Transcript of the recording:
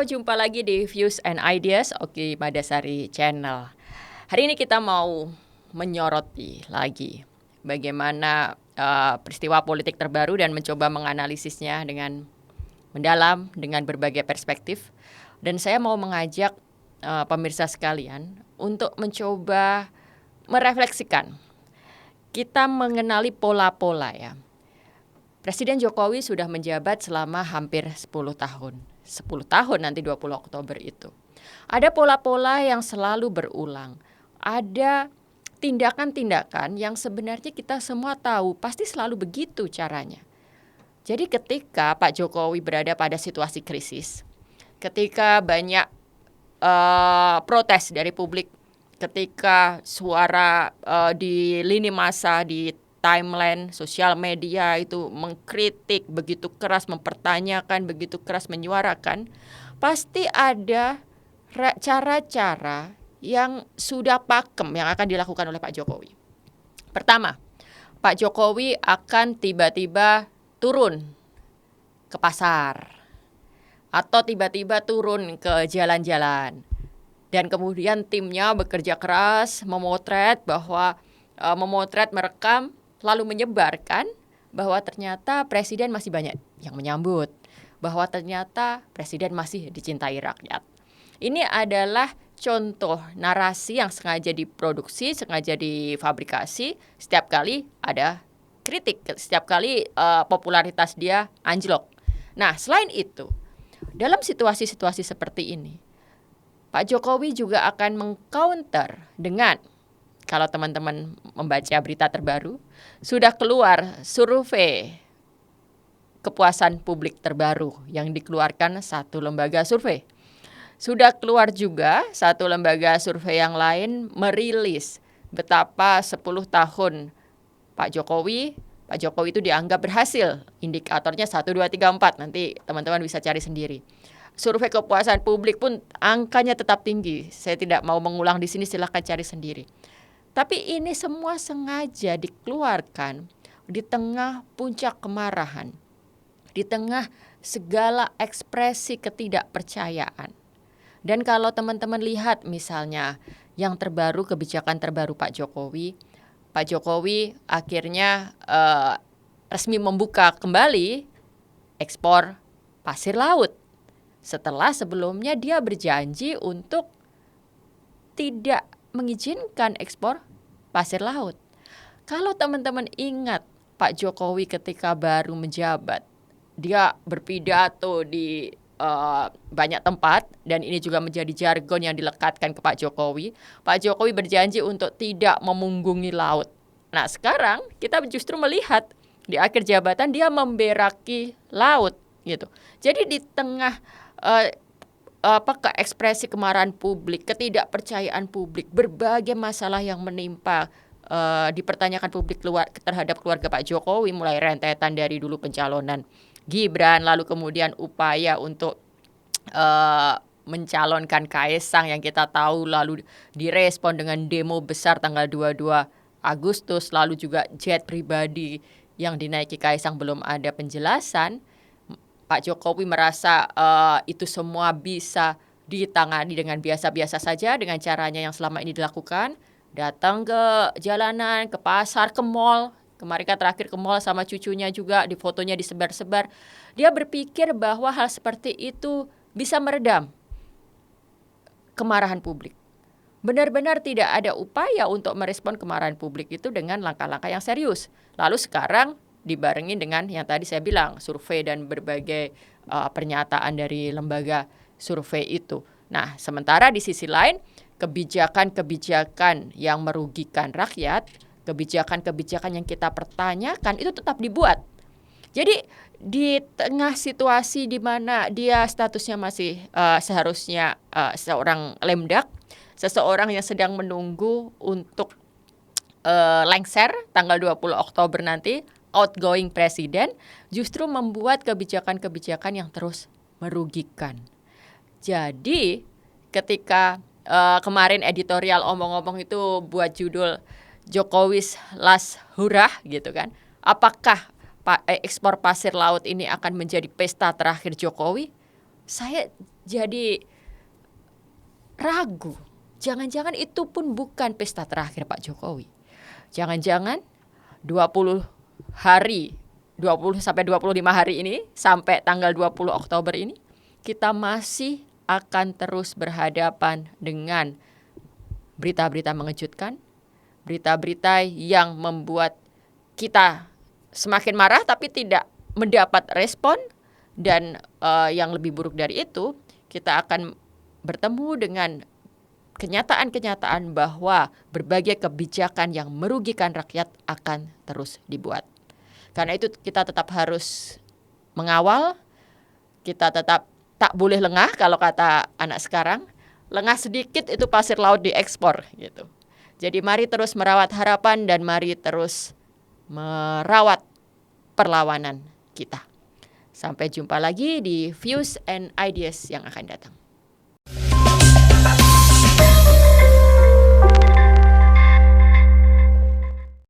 Halo, jumpa lagi di Views and Ideas Oki Madasari Channel. Hari ini kita mau menyoroti lagi bagaimana peristiwa politik terbaru dan mencoba menganalisisnya dengan mendalam, dengan berbagai perspektif. Dan saya mau mengajak pemirsa sekalian untuk mencoba merefleksikan. Kita mengenali pola-pola ya. Presiden Jokowi sudah menjabat selama hampir 10 tahun. 10 tahun nanti 20 Oktober itu. Ada pola-pola yang selalu berulang. Ada tindakan-tindakan yang sebenarnya kita semua tahu pasti selalu begitu caranya. Jadi ketika Pak Jokowi berada pada situasi krisis, ketika banyak protes dari publik, ketika suara di lini masa, di timeline sosial media itu mengkritik begitu keras, mempertanyakan begitu keras, menyuarakan, pasti ada cara-cara yang sudah pakem yang akan dilakukan oleh Pak Jokowi. Pertama, Pak Jokowi akan tiba-tiba turun ke pasar atau tiba-tiba turun ke jalan-jalan. Dan kemudian timnya bekerja keras memotret merekam, lalu menyebarkan bahwa ternyata presiden masih banyak yang menyambut, bahwa ternyata presiden masih dicintai rakyat. Ini adalah contoh narasi yang sengaja diproduksi, sengaja difabrikasi. Setiap kali ada kritik, setiap kali popularitas dia anjlok. Nah, selain itu, dalam situasi-situasi seperti ini, Pak Jokowi juga akan mengcounter dengan, kalau teman-teman membaca berita terbaru, sudah keluar survei kepuasan publik terbaru yang dikeluarkan satu lembaga survei. Sudah keluar juga satu lembaga survei yang lain merilis betapa 10 tahun Pak Jokowi itu dianggap berhasil. Indikatornya 1, 2, 3, 4. Nanti teman-teman bisa cari sendiri. Survei kepuasan publik pun angkanya tetap tinggi. Saya tidak mau mengulang di sini, silakan cari sendiri. Tapi ini semua sengaja dikeluarkan di tengah puncak kemarahan, di tengah segala ekspresi ketidakpercayaan. Dan kalau teman-teman lihat misalnya yang terbaru, kebijakan terbaru Pak Jokowi akhirnya resmi membuka kembali ekspor pasir laut. Setelah sebelumnya dia berjanji untuk tidak mengizinkan ekspor pasir laut. Kalau teman-teman ingat Pak Jokowi ketika baru menjabat, dia berpidato di banyak tempat, dan ini juga menjadi jargon yang dilekatkan ke Pak Jokowi. Pak Jokowi berjanji untuk tidak memunggungi laut. Nah, sekarang kita justru melihat di akhir jabatan dia memberaki laut gitu. Jadi di tengah ekspresi kemarahan publik, ketidakpercayaan publik, berbagai masalah yang menimpa dipertanyakan publik terhadap keluarga Pak Jokowi, mulai rentetan dari dulu pencalonan Gibran, lalu kemudian upaya untuk mencalonkan Kaesang yang kita tahu lalu direspon dengan demo besar tanggal 22 Agustus, lalu juga jet pribadi yang dinaiki Kaesang belum ada penjelasan. Pak Jokowi merasa itu semua bisa ditangani dengan biasa-biasa saja, dengan caranya yang selama ini dilakukan. Datang ke jalanan, ke pasar, ke mall. Kemarin kan terakhir ke mall sama cucunya juga, di fotonya disebar-sebar. Dia berpikir bahwa hal seperti itu bisa meredam kemarahan publik. Benar-benar tidak ada upaya untuk merespon kemarahan publik itu dengan langkah-langkah yang serius. Lalu sekarang dibarengin dengan yang tadi saya bilang, survei dan berbagai pernyataan dari lembaga survei itu. Nah, sementara di sisi lain, kebijakan-kebijakan yang merugikan rakyat, kebijakan-kebijakan yang kita pertanyakan itu tetap dibuat. Jadi di tengah situasi di mana dia statusnya masih seharusnya seorang lemdak, seseorang yang sedang menunggu untuk lengser tanggal 20 Oktober nanti, outgoing presiden justru membuat kebijakan-kebijakan yang terus merugikan. Jadi ketika kemarin editorial omong-omong itu buat judul Jokowi's Last Hurrah gitu kan, apakah ekspor pasir laut ini akan menjadi pesta terakhir Jokowi? Saya jadi ragu. Jangan-jangan itu pun bukan pesta terakhir Pak Jokowi. Jangan-jangan 20 hari, 20 sampai 25 hari ini, sampai tanggal 20 Oktober ini, kita masih akan terus berhadapan dengan berita-berita mengejutkan, berita-berita yang membuat kita semakin marah tapi tidak mendapat respon, dan yang lebih buruk dari itu, kita akan bertemu dengan kenyataan-kenyataan bahwa berbagai kebijakan yang merugikan rakyat akan terus dibuat. Karena itu kita tetap harus mengawal, kita tetap tak boleh lengah, kalau kata anak sekarang. Lengah sedikit itu pasir laut diekspor gitu. Jadi mari terus merawat harapan dan mari terus merawat perlawanan kita. Sampai jumpa lagi di Views and Ideas yang akan datang.